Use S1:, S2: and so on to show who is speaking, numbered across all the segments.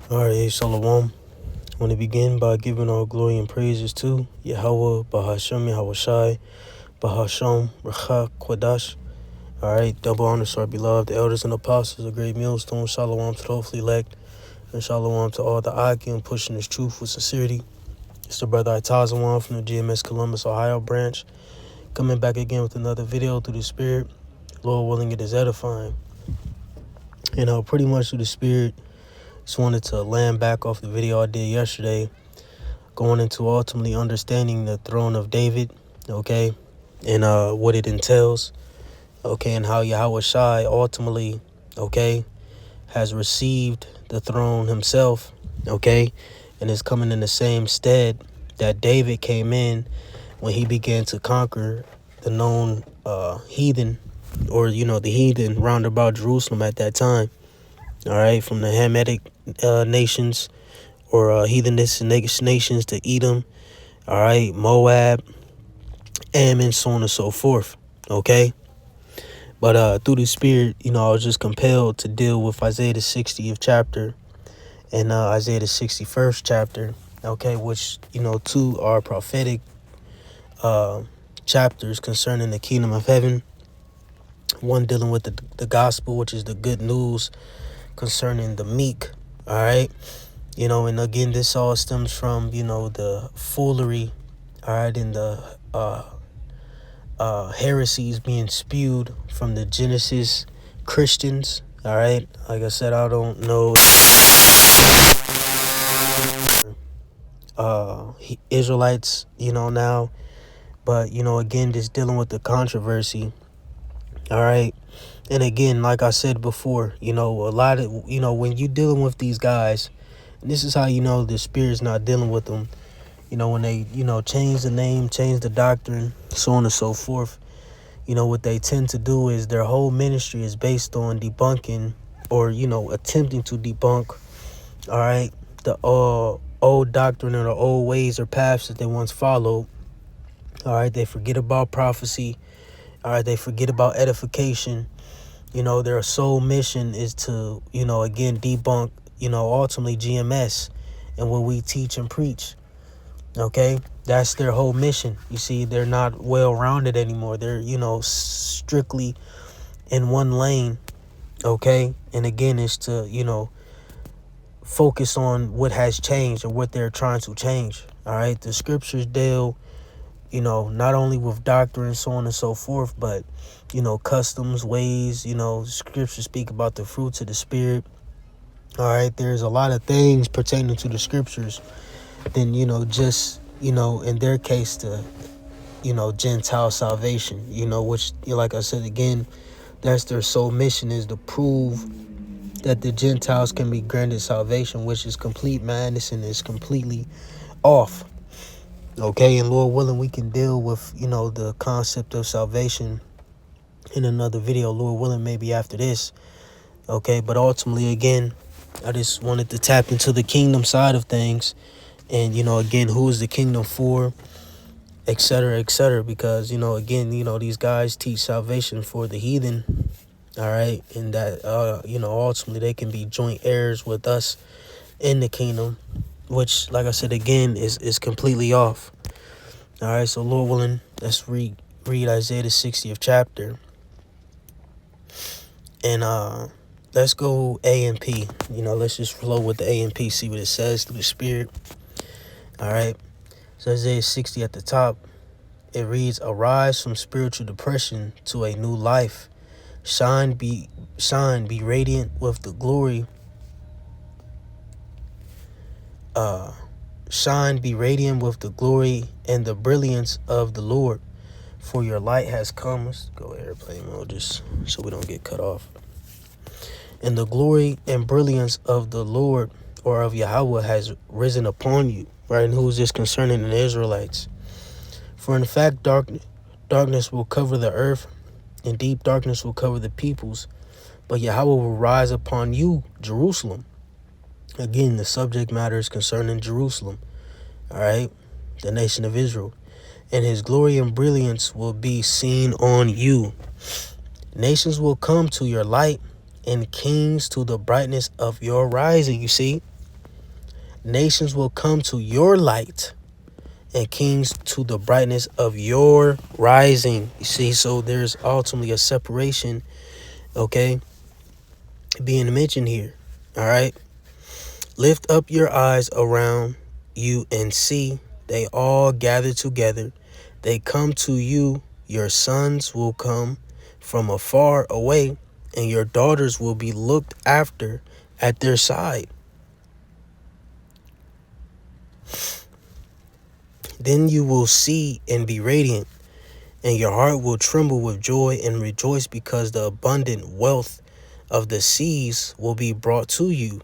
S1: Alright, Shalom. I want to begin by giving all glory and praises to Yahweh, Bahashem, Yahweh Shai, Bahashem, Rachak, Kwadash. Alright, double honor to our beloved elders and apostles, a great millstone. Shalom to the hopefully elect, and shalom to all the Akim pushing this truth with sincerity. It's the brother Itazawan from the GMS Columbus, Ohio branch, coming back again with another video through the Spirit. Lord willing, it is edifying. And pretty much through the Spirit, just wanted to land back off the video I did yesterday, going into ultimately understanding the throne of David, okay, and what it entails, okay, and how Yahweh Shai ultimately, okay, has received the throne himself, okay, and is coming in the same stead that David came in when he began to conquer the known heathen, or the heathen round about Jerusalem at that time. All right, from the Hamitic nations or heathenistic nations to Edom, all right, Moab, Ammon, so on and so forth. Okay, but through the Spirit, I was just compelled to deal with Isaiah the 60th chapter and Isaiah the 61st chapter. Okay, which two are prophetic chapters concerning the kingdom of heaven. One dealing with the gospel, which is the good news concerning the meek. All right. And again, this all stems from, the foolery, all right, and the heresies being spewed from the Genesis Christians, all right. Like I said, I don't know Israelites, now, but, again, just dealing with the controversy, all right. And again, like I said before, a lot of, when you're dealing with these guys, and this is how the Spirit's not dealing with them. When they, change the name, change the doctrine, so on and so forth, what they tend to do is their whole ministry is based on debunking or, attempting to debunk, all right, the old doctrine or the old ways or paths that they once followed. All right, they forget about prophecy. All right, they forget about edification. Their sole mission is to, again, debunk, ultimately GMS and what we teach and preach. Okay, that's their whole mission. You see, they're not well-rounded anymore. They're, strictly in one lane. Okay, and again, it's to, focus on what has changed or what they're trying to change. All right, the scriptures deal, not only with doctrine, so on and so forth, but, customs, ways, scriptures speak about the fruits of the Spirit. All right, there's a lot of things pertaining to the scriptures than, just, in their case, the, Gentile salvation, which, like I said, again, that's their sole mission, is to prove that the Gentiles can be granted salvation, which is complete madness and is completely off. Okay, and Lord willing, we can deal with, the concept of salvation in another video, Lord willing, maybe after this. Okay, but ultimately, again, I just wanted to tap into the kingdom side of things. And, again, who is the kingdom for, et cetera, because, again, these guys teach salvation for the heathen, all right, and that, ultimately they can be joint heirs with us in the kingdom, which, like I said, again, is completely off. All right, so Lord willing, let's read Isaiah the 60th chapter, and let's go A and P. Let's just flow with the A and P, see what it says through the Spirit. All right, so Isaiah 60 at the top, it reads, "Arise from spiritual depression to a new life. Shine, be radiant with the glory. Shine, be radiant with the glory and the brilliance of the Lord. For your light has come." Let's go airplane mode just so we don't get cut off. "And the glory and brilliance of the Lord, or of Yahweh, has risen upon you." Right, and who is this concerning the Israelites? "For in fact, darkness will cover the earth, and deep darkness will cover the peoples. But Yahweh will rise upon you, Jerusalem." Again, the subject matter is concerning Jerusalem. All right, the nation of Israel. "And his glory and brilliance will be seen on you. Nations will come to your light, and kings to the brightness of your rising." You see, Nations will come to your light, and kings to the brightness of your rising. You see, so there's ultimately a separation, okay, being mentioned here. All right. Lift up your eyes around you and see, they all gather together. They come to you. Your sons will come from afar away, and your daughters will be looked after at their side. Then you will see and be radiant, and your heart will tremble with joy and rejoice, because the abundant wealth of the seas will be brought to you.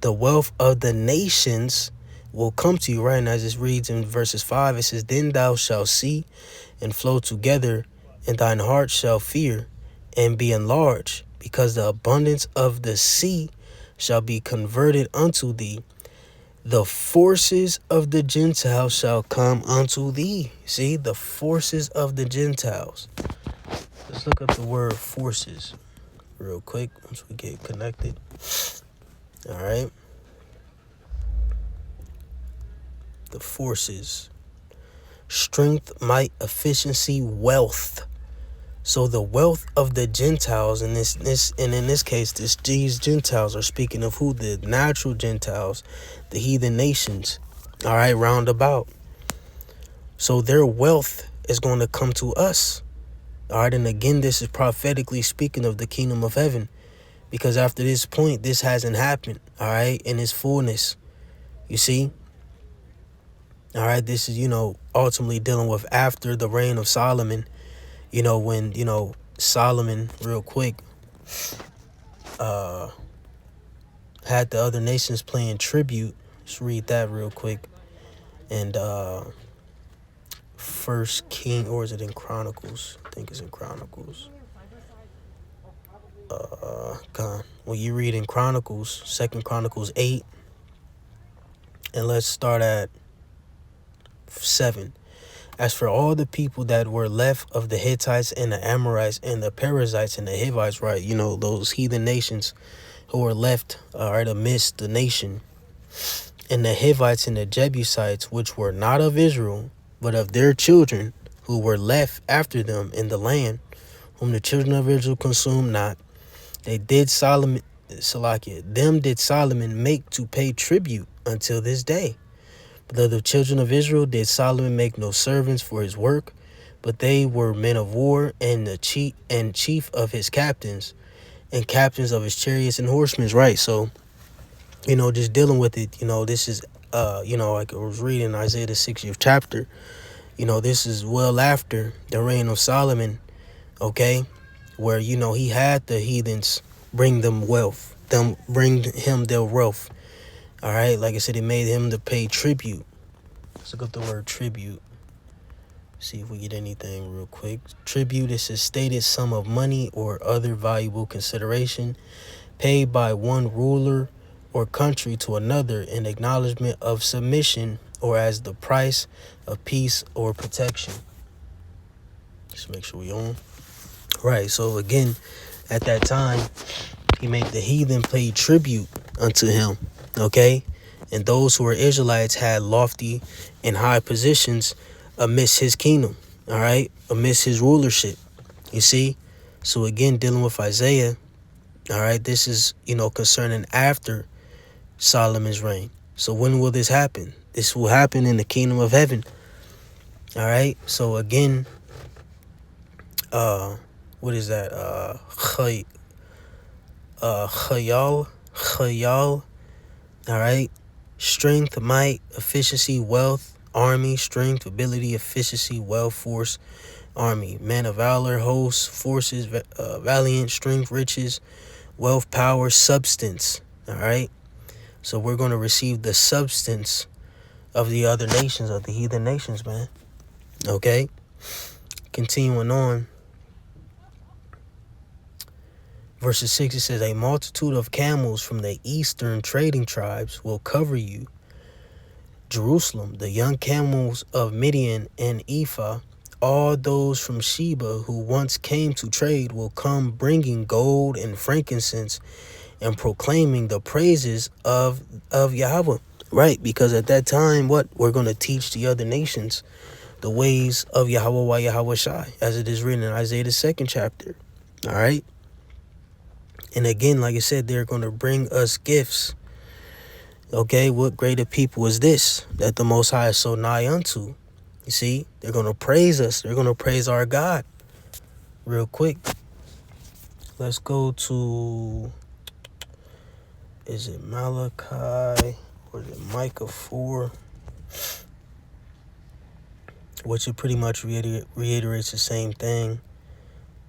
S1: The wealth of the nations will come to you, right? And as it reads in verses 5, it says, then thou shalt see and flow together, and thine heart shall fear and be enlarged, because the abundance of the sea shall be converted unto thee. The forces of the Gentiles shall come unto thee. See, the forces of the Gentiles. Let's look up the word forces real quick once we get connected. All right. The forces. Strength, might, efficiency, wealth. So the wealth of the Gentiles in this case, these Gentiles are speaking of who? The natural Gentiles, the heathen nations. All right, roundabout. So their wealth is going to come to us. All right, and again, this is prophetically speaking of the kingdom of heaven, because after this point, this hasn't happened. All right, in its fullness. You see? All right, this is, ultimately dealing with after the reign of Solomon. When, Solomon, real quick, had the other nations playing tribute. Let's read that real quick. And First King, or is it in Chronicles? I think it's in Chronicles. When you read in Chronicles, 2 Chronicles 8, and let's start at 7. As for all the people that were left of the Hittites and the Amorites and the Perizzites and the Hivites, right? Those heathen nations who were left, amidst the nation. And the Hivites and the Jebusites, which were not of Israel, but of their children, who were left after them in the land, whom the children of Israel consumed not. Them did Solomon make to pay tribute until this day. But of the children of Israel did Solomon make no servants for his work, but they were men of war, and the chief of his captains, and captains of his chariots and horsemen. Right. So, just dealing with it, this is, like I was reading Isaiah the 60th chapter, this is well after the reign of Solomon, okay, where, he had the heathens bring them wealth, bring him their wealth. All right, like I said, it made him to pay tribute. Let's look up the word tribute. See if we get anything real quick. Tribute is a stated sum of money or other valuable consideration paid by one ruler or country to another in acknowledgement of submission, or as the price of peace or protection. Just make sure we on. Right, so again, at that time, he made the heathen pay tribute unto him. Okay, and those who were Israelites had lofty and high positions amidst his kingdom. All right, amidst his rulership. You see, so again, dealing with Isaiah. All right, this is concerning after Solomon's reign. So when will this happen? This will happen in the kingdom of heaven. All right, so again, what is that? Chayal. All right. Strength, might, efficiency, wealth, army, strength, ability, efficiency, wealth, force, army, man of valor, hosts, forces, valiant, strength, riches, wealth, power, substance. All right. So we're going to receive the substance of the other nations, of the heathen nations, man. Okay. Continuing on. Verses 6, it says, a multitude of camels from the eastern trading tribes will cover you. Jerusalem, the young camels of Midian and Ephah, all those from Sheba who once came to trade will come bringing gold and frankincense and proclaiming the praises of Yahweh. Right, because at that time, what? We're going to teach the other nations the ways of Yahweh Yahweh Shai, as it is written in Isaiah the 2nd chapter. All right. And again, like I said, they're going to bring us gifts. Okay, what greater people is this that the Most High is so nigh unto? You see, they're going to praise us. They're going to praise our God. Real quick, let's go to, is it Malachi or is it Micah 4? Which it pretty much reiterates the same thing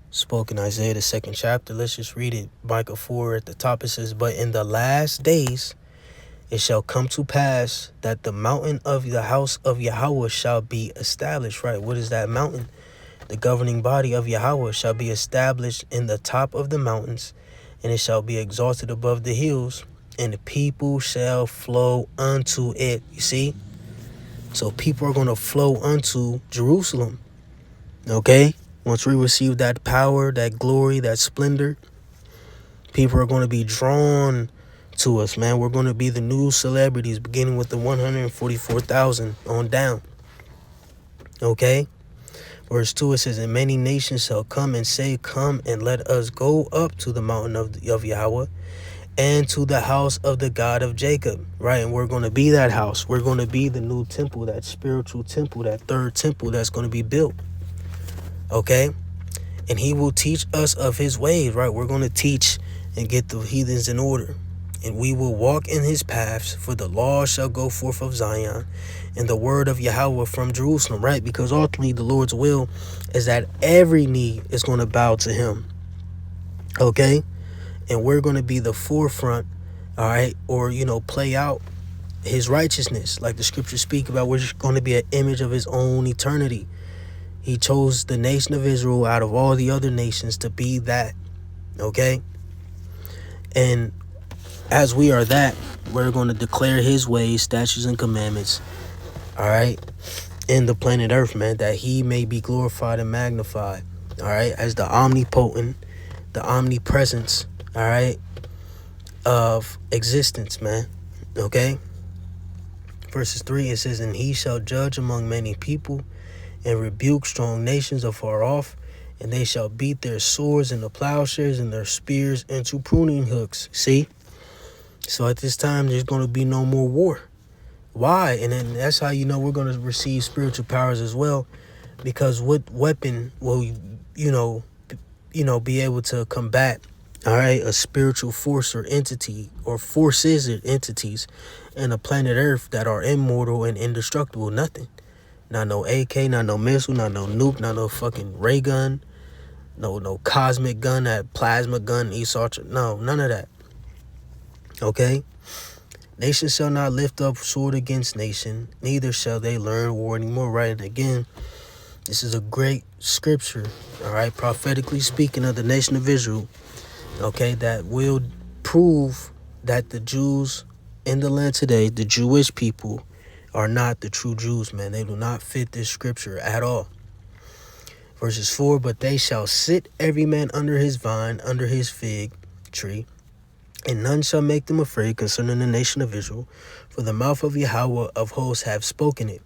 S1: spoken Isaiah the 2nd chapter. Let's just read it. Micah 4 at the top, it says, "But in the last days it shall come to pass that the mountain of the house of Yahweh shall be established." Right, what is that mountain? The governing body of Yahweh shall be established in the top of the mountains, and it shall be exalted above the hills, and the people shall flow unto it. You see? So people are going to flow unto Jerusalem. Okay? Once we receive that power, that glory, that splendor, people are going to be drawn to us, man. We're going to be the new celebrities, beginning with the 144,000 on down. Okay? Verse 2, it says, "And many nations shall come and say, Come and let us go up to the mountain of Yahweh, and to the house of the God of Jacob." Right? And we're going to be that house. We're going to be the new temple, that spiritual temple, that third temple that's going to be built. Okay? And he will teach us of his ways, right? We're going to teach and get the heathens in order. And we will walk in his paths, for the law shall go forth of Zion, and the word of Yahweh from Jerusalem, right? Because ultimately the Lord's will is that every knee is going to bow to him. Okay? And we're going to be the forefront, all right? Or, play out his righteousness. Like the scriptures speak about, we're going to be an image of his own eternity. He chose the nation of Israel out of all the other nations to be that. Okay? And as we are that, we're going to declare his ways, statutes, and commandments, all right, in the planet Earth, man, that he may be glorified and magnified, all right, as the omnipotent, the omnipresence, all right, of existence, man. Okay? Verses 3, it says, "And he shall judge among many people, and rebuke strong nations afar off, and they shall beat their swords into plowshares and their spears into pruning hooks." See? So at this time, there's going to be no more war. Why? And then that's how you know we're going to receive spiritual powers as well. Because what weapon will, be able to combat, all right, a spiritual force or entity, or forces or entities in a planet Earth that are immortal and indestructible? Nothing. Not no AK, not no missile, not no nuke, not no fucking ray gun, no cosmic gun, that plasma gun, Esau. No, none of that. Okay? "Nation shall not lift up sword against nation, neither shall they learn war anymore." Right? And again, this is a great scripture, all right, prophetically speaking of the nation of Israel, okay, that will prove that the Jews in the land today, the Jewish people, are not the true Jews, man. They do not fit this scripture at all. Verses 4, "But they shall sit every man under his vine, under his fig tree, and none shall make them afraid concerning the nation of Israel, for the mouth of Yahweh of hosts have spoken it.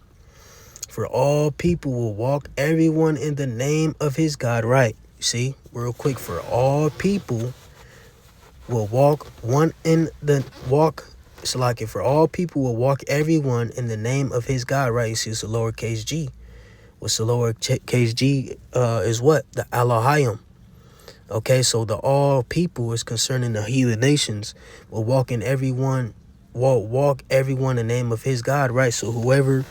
S1: For all people will walk everyone in the name of his God." Right? You see, real quick, for all people will walk for all people will walk everyone in the name of his God. Right? You see, it's a lowercase g. What's the lowercase g is what? The Elohim. Okay, so the all people is concerning the heathen nations will walk everyone in the name of his God, right? So whoever,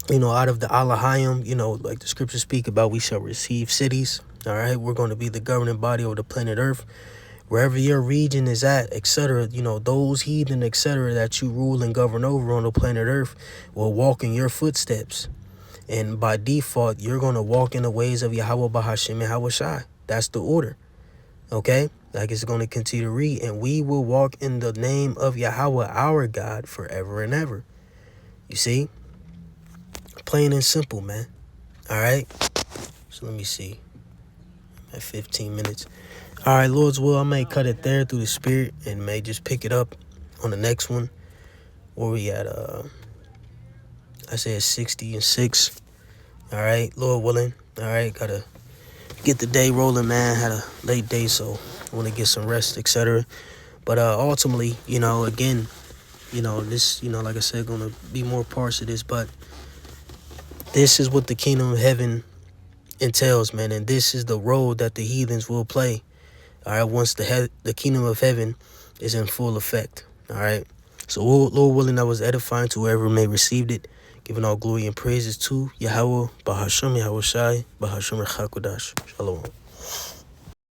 S1: out of the Elohim, like the scriptures speak about, we shall receive cities. All right, we're going to be the governing body of the planet Earth. Wherever your region is at, etc., those heathen, etc., that you rule and govern over on the planet Earth will walk in your footsteps. And by default, you're going to walk in the ways of Yahweh Bahashim and Yahweh Shai. That's the order. Okay? Like it's going to continue to read. "And we will walk in the name of Yahweh our God forever and ever." You see? Plain and simple, man. All right? So let me see. I'm at 15 minutes. All right, Lord's will, I may cut it there through the Spirit and may just pick it up on the next one where we at? I said 60-6. All right, Lord willing. All right, gotta get the day rolling, man. Had a late day, so I want to get some rest, etc. But ultimately, again, this, like I said, gonna be more parts of this, but this is what the kingdom of heaven entails, man, and this is the role that the heathens will play. All right, once the kingdom of heaven is in full effect. All right, so Lord willing, that was edifying to whoever may received it, giving all glory and praises to Yahweh, Bahashem Yahweh Shai, Bahashem Rechakodash. Shalom.